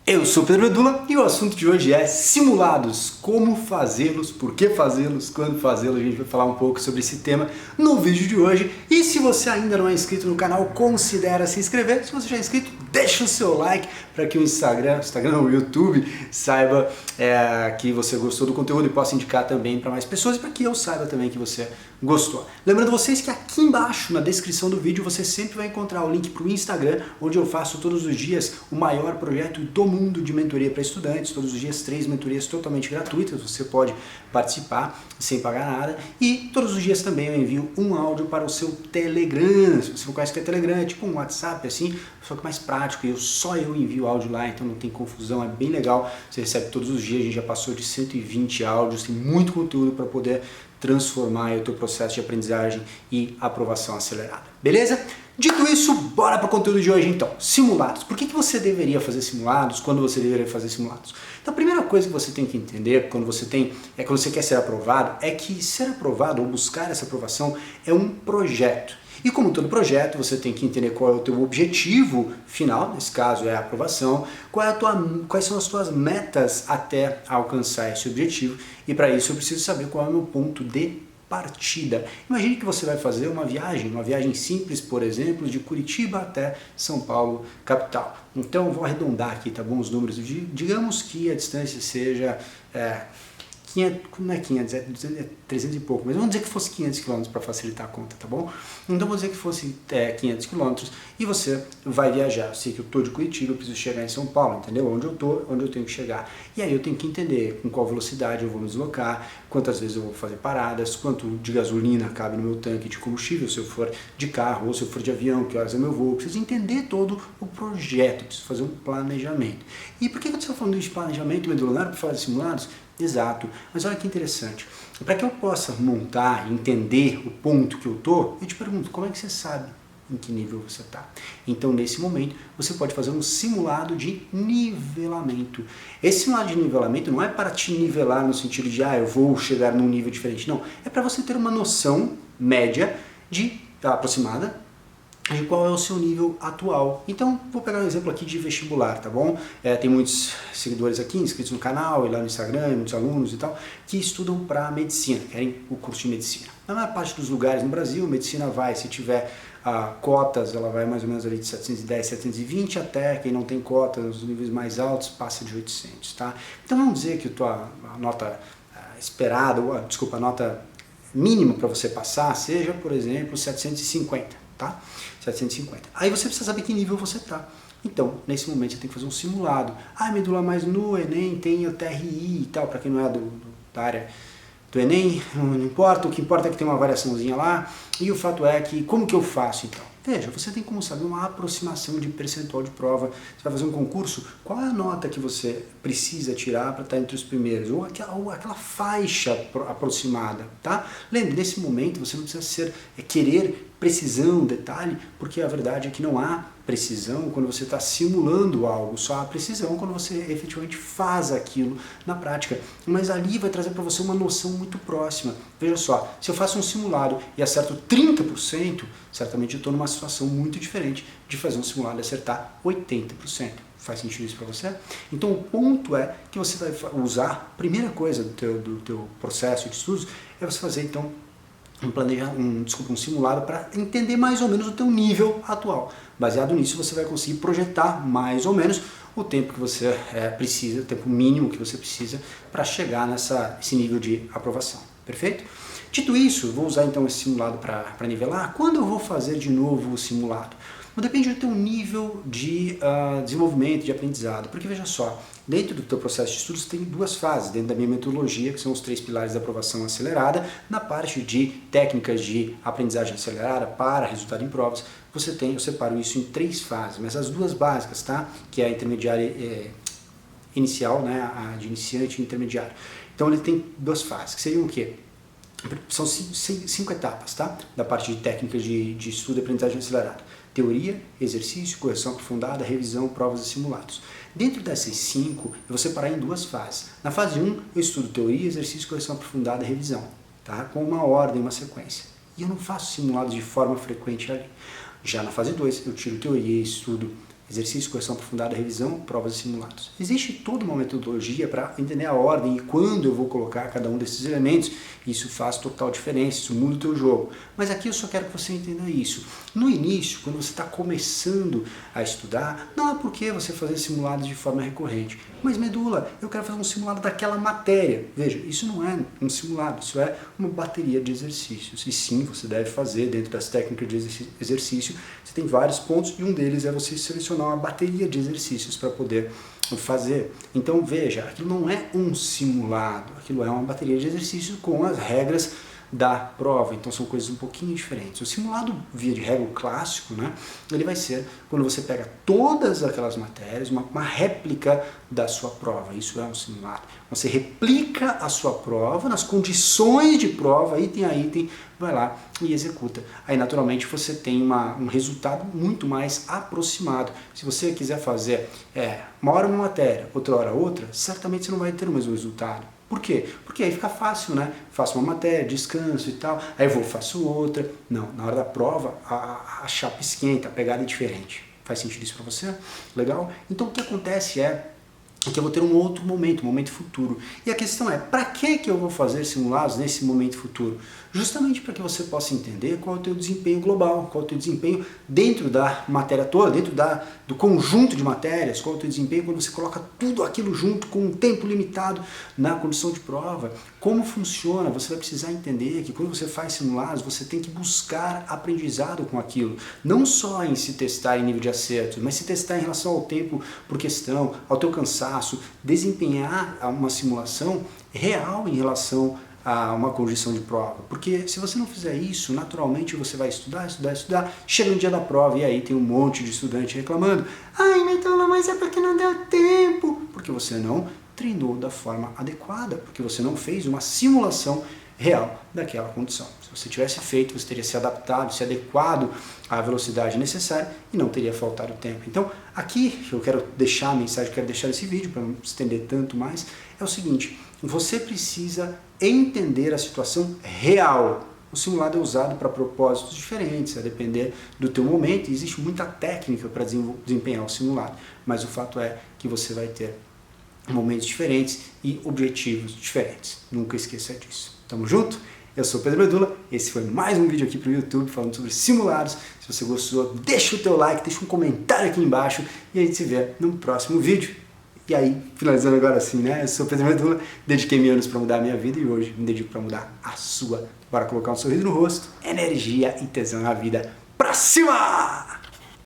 Eu sou Pedro Medula e o assunto de hoje é simulados, como fazê-los, por que fazê-los, quando fazê-los. A gente vai falar um pouco sobre esse tema no vídeo de hoje. E se você ainda não é inscrito no canal, considere se inscrever. Se você já é inscrito, deixa o seu like para que o o YouTube saiba que você gostou do conteúdo e possa indicar também para mais pessoas e para que eu saiba também que você gostou. Lembrando vocês que aqui embaixo na descrição do vídeo você sempre vai encontrar o link para o Instagram, onde eu faço todos os dias o maior projeto do mundo de mentoria para estudantes, todos os dias 3 mentorias totalmente gratuitas, você pode participar sem pagar nada, e todos os dias também eu envio um áudio para o seu Telegram. Se você não conhece o que é Telegram, é tipo um WhatsApp assim, só que mais prático, e só eu envio áudio lá, então não tem confusão, é bem legal, você recebe todos os dias, a gente já passou de 120 áudios, tem muito conteúdo para poder transformar o teu processo de aprendizagem e aprovação acelerada. Beleza? Dito isso, bora para o conteúdo de hoje então. Simulados. Por que você deveria fazer simulados? Quando você deveria fazer simulados? Então a primeira coisa que você tem que entender quando você quer ser aprovado é que ser aprovado ou buscar essa aprovação é um projeto. E como todo projeto, você tem que entender qual é o teu objetivo final, nesse caso é a aprovação, quais são as tuas metas até alcançar esse objetivo, e para isso eu preciso saber qual é o meu ponto de partida. Imagine que você vai fazer uma viagem simples, por exemplo, de Curitiba até São Paulo, capital. Então eu vou arredondar aqui, tá bom, os números. Digamos que a distância seja 500, não é 500, é 300 e pouco, mas vamos dizer que fosse 500 km para facilitar a conta, tá bom? Então vamos dizer que fosse 500 km e você vai viajar. Eu sei que eu estou de Curitiba, eu preciso chegar em São Paulo, entendeu? Onde eu estou, onde eu tenho que chegar. E aí eu tenho que entender com qual velocidade eu vou me deslocar, quantas vezes eu vou fazer paradas, quanto de gasolina cabe no meu tanque de combustível, se eu for de carro ou se eu for de avião, que horas é meu voo. Eu preciso entender todo o projeto, preciso fazer um planejamento. E por que eu estou falando de planejamento, Medula, para fazer simulados? Exato, mas olha que interessante, para que eu possa montar e entender o ponto que eu estou, eu te pergunto, como é que você sabe em que nível você está? Então nesse momento você pode fazer um simulado de nivelamento. Esse simulado de nivelamento não é para te nivelar no sentido de eu vou chegar num nível diferente, não, é para você ter uma noção média aproximada de qual é o seu nível atual. Então, vou pegar um exemplo aqui de vestibular, tá bom? Tem muitos seguidores aqui, inscritos no canal e lá no Instagram, muitos alunos e tal, que estudam para medicina, querem o curso de medicina. Na maior parte dos lugares no Brasil, medicina vai, se tiver cotas, ela vai mais ou menos ali de 710, 720, até quem não tem cotas, nos níveis mais altos, passa de 800, tá? Então, vamos dizer que a nota esperada, a nota mínima para você passar seja, por exemplo, 750. Tá? 750. Aí você precisa saber que nível você está. Então, nesse momento você tem que fazer um simulado. Medula, mas no Enem tem o TRI e tal, para quem não é da área do Enem, não importa, o que importa é que tem uma variaçãozinha lá, e o fato é que, como que eu faço então? Veja, você tem como saber uma aproximação de percentual de prova. Você vai fazer um concurso, qual é a nota que você precisa tirar para estar entre os primeiros? Ou aquela faixa aproximada, tá? Lembre, nesse momento você não precisa querer precisão, detalhe, porque a verdade é que não há precisão quando você está simulando algo, só há precisão quando você efetivamente faz aquilo na prática. Mas ali vai trazer para você uma noção muito próxima. Veja só, se eu faço um simulado e acerto 30%, certamente eu estou numa situação muito diferente de fazer um simulado e acertar 80%. Faz sentido isso para você? Então o ponto é que você vai usar, a primeira coisa do teu processo de estudos é você fazer então um simulado para entender mais ou menos o teu nível atual. Baseado nisso, você vai conseguir projetar mais ou menos o tempo que você precisa, o tempo mínimo que você precisa para chegar nesse nível de aprovação. Perfeito? Dito isso, vou usar então esse simulado para nivelar. Quando eu vou fazer de novo o simulado? Depende do teu nível de desenvolvimento, de aprendizado, porque veja só, dentro do teu processo de estudos tem duas fases, dentro da minha metodologia, que são os 3 pilares da aprovação acelerada. Na parte de técnicas de aprendizagem acelerada para resultado em provas, eu separo isso em 3 fases, mas as duas básicas, tá? Que é a intermediária inicial, né? A de iniciante e intermediário. Então ele tem 2 fases, que seriam o quê? São 5 etapas, tá? Da parte de técnicas de estudo e aprendizagem acelerada. Teoria, exercício, correção aprofundada, revisão, provas e simulados. Dentro dessas 5, eu vou separar em 2 fases. Na fase 1, eu estudo teoria, exercício, correção aprofundada e revisão, tá? Com uma ordem, uma sequência. E eu não faço simulados de forma frequente ali. Já na fase 2, eu tiro teoria e estudo exercício, correção aprofundada, revisão, provas e simulados. Existe toda uma metodologia para entender a ordem e quando eu vou colocar cada um desses elementos. Isso faz total diferença, isso muda o teu jogo. Mas aqui eu só quero que você entenda isso. No início, quando você está começando a estudar, não há por que você fazer simulados de forma recorrente. Mas medula, eu quero fazer um simulado daquela matéria. Veja, isso não é um simulado, isso é uma bateria de exercícios. E sim, você deve fazer dentro das técnicas de exercício. Você tem vários pontos e um deles é você selecionar uma bateria de exercícios para poder fazer. Então veja, aquilo não é um simulado, aquilo é uma bateria de exercícios com as regras da prova, então são coisas um pouquinho diferentes. O simulado, via de regra, o clássico, né, ele vai ser quando você pega todas aquelas matérias, uma réplica da sua prova, isso é um simulado. Você replica a sua prova nas condições de prova, item a item, vai lá e executa. Aí naturalmente você tem um resultado muito mais aproximado. Se você quiser fazer uma hora uma matéria, outra hora outra, certamente você não vai ter o mesmo resultado. Por quê? Porque aí fica fácil, né? Faço uma matéria, descanso e tal, aí faço outra. Não, na hora da prova a chapa esquenta, a pegada é diferente. Faz sentido isso para você? Legal? Então o que acontece é que eu vou ter um outro momento, um momento futuro. E a questão é, para que eu vou fazer simulados nesse momento futuro? Justamente para que você possa entender qual é o teu desempenho global, qual é o teu desempenho dentro da matéria toda, dentro do conjunto de matérias, qual é o teu desempenho quando você coloca tudo aquilo junto com um tempo limitado na condição de prova. Como funciona? Você vai precisar entender que quando você faz simulados, você tem que buscar aprendizado com aquilo. Não só em se testar em nível de acerto, mas se testar em relação ao tempo por questão, ao teu cansaço, desempenhar uma simulação real em relação a uma condição de prova. Porque se você não fizer isso, naturalmente você vai estudar, chega no dia da prova e aí tem um monte de estudante reclamando: ai, mas é porque não deu tempo. Porque você não treinou da forma adequada, porque você não fez uma simulação real daquela condição. Se você tivesse feito, você teria se adaptado, se adequado à velocidade necessária e não teria faltado tempo. Então, aqui eu quero deixar a mensagem, quero deixar esse vídeo para não estender tanto mais, é o seguinte: você precisa entender a situação real. O simulado é usado para propósitos diferentes, a depender do teu momento, e existe muita técnica para desempenhar o simulado, mas o fato é que você vai ter momentos diferentes e objetivos diferentes. Nunca esqueça disso. Tamo junto? Eu sou o Pedro Medula, esse foi mais um vídeo aqui para o YouTube falando sobre simulados. Se você gostou, deixa o teu like, deixa um comentário aqui embaixo e a gente se vê no próximo vídeo. E aí, finalizando agora assim, né? Eu sou o Pedro Medula, dediquei anos para mudar a minha vida e hoje me dedico para mudar a sua. Bora colocar um sorriso no rosto, energia e tesão na vida. Pra cima!